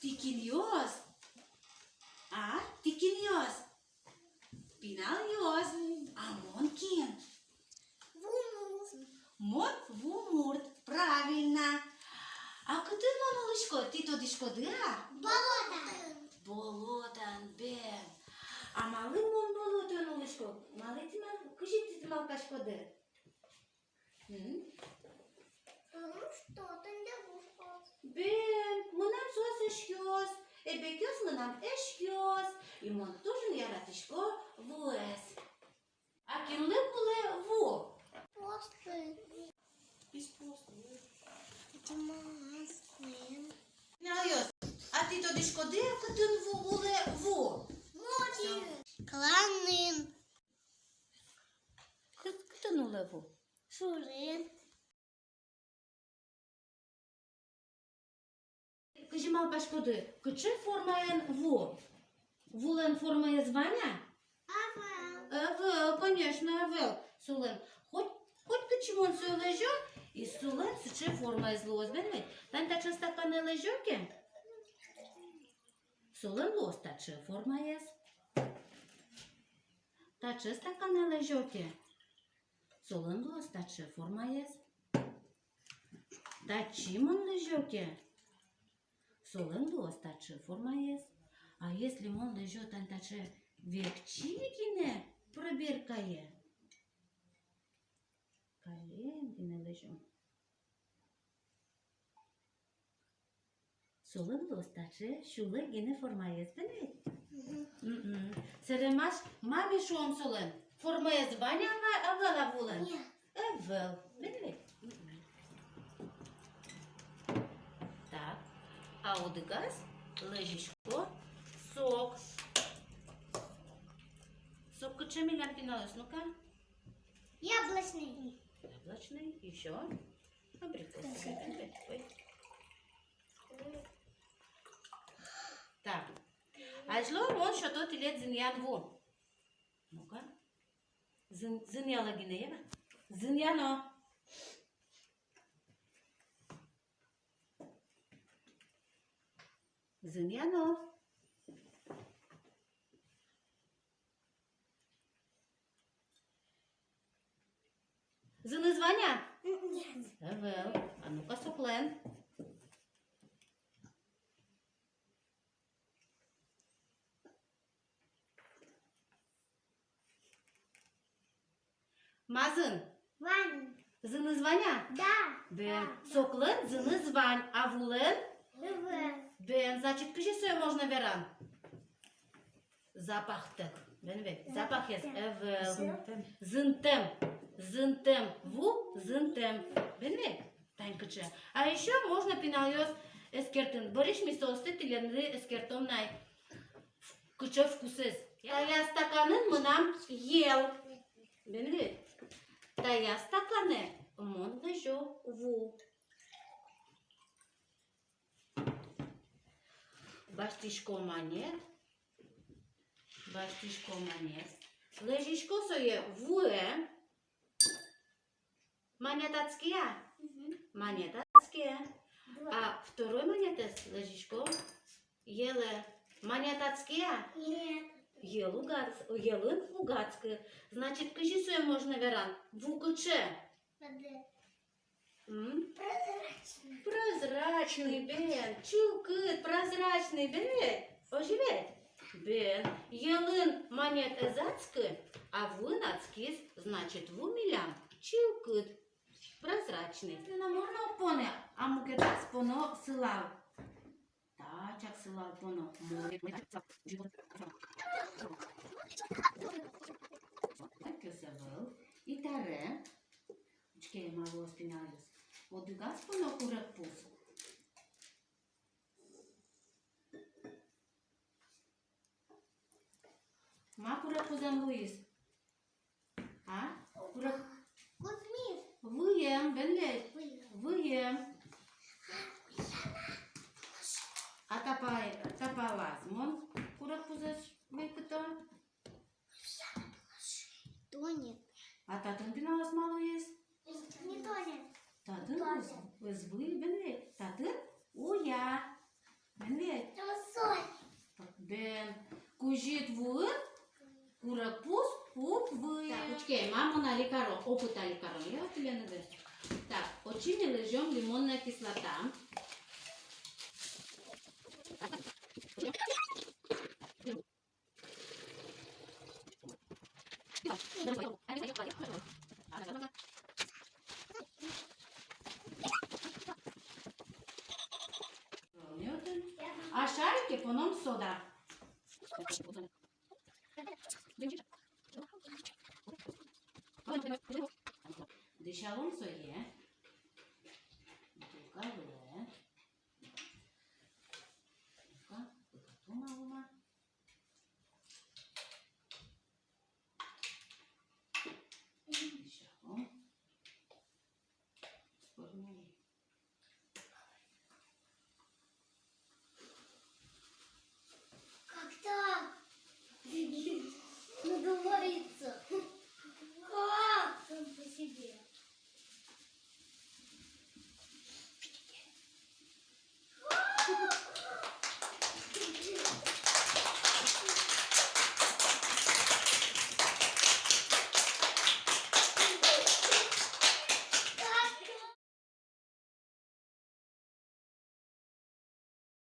Tikinios. A? Tikinios. Pinalios. Амонкин. Мот вумурт. Правильно. А куди малышко? Ти туди шкодила? Болотан, бен. А малий мон болотан, малышко? Малий ти мал, кажи ти малка шкоди? Бен, мунам сос eşkios. Bekios mınam eşkios. İmon tujun yaratışko vues. A kinle bule vu. Pinalios. A ti туди шкоди, а куди ву буле ву? Кланин. Куди нуле ву? Шурин. Кажи мал башкоди, куче формаєн ву? Вулен формає звання? Авел, конечно, авел. Сулен. Хоть кучимон су лежо, і сулен суче формає злоз. Бенвей, тань та часто кане лежоке? Сулен лос таче формає. Та часто кане лежоке? Сулен лос таче формає. Та чимон лежоке? Солен лос таче формає. А если мон лежо тань таче векчигине пробіркає? Календине лежо. Солен лос таче шулегине формає. Спинить? Серемаш мамі шуом солен. Формає звання авела вулен? Евел. Спинить? Так. А от газ лежишко сок. Сок куче милян пиналось, ну-ка. Яблочный. Яблочный, еще. Абрикосовый. Ой. Так. А жло вон что тот лет зиньян вон. Ну-ка. Зиньяла гинеева. Зиньяно. Зиньяно. Зини звання? Нет. Евел. А ну-ка соклен. Мазин. Вань. Зини звання? Да. Бен. Соклен зини звань. А вулен? Бен. Значить, кажи своє можна веран. Запах так. Бен век. Запах є. Евел. Зинтем. Зинтем. Ву. Зинтем. Бен век. Танькаче. А еще можно пинальос эскертен. Бориш ми состы тиленри эскертом най. Куче вкусес. Я стаканын мынам ел. Бен век. Та я стаканы. Мон лежо ву. Баштишко манет. Баштишко манет. Лежишко соє вуе. Монетацкие. Монетацкие. А второй монетес лежишко еле монетацкие. Нет. Елын угацкие. Значит, кажи своє можна веран. Вукуче. Прозрачный. Прозрачный, Бен. Чулкыт, прозрачный, Бен. Оживет. Бен. Елын монет эзацкы, а вынацкис, значит, вумилям. Чулкыт. Прозрачный. На можно поне, а мукетас поно сылал. Тачак сылал поно. И таре. Чекай, мало спинались. Вот газ поно курак пус. Ма курак пузан Луис. А? Курак. Кузьмин. Вуем, бенлет. Вуем. А тапалаз. Мон курак пузаш выкатон. Тонет. А татын пиналас мало есть? Не тонет. Татын вы бенлет. Татын уя. Бенлет. аликарон, опыт аликарон. Я у тебя назову. Так, очими лежем лимонная кислота. А шарики потом сода. Дышалом соє.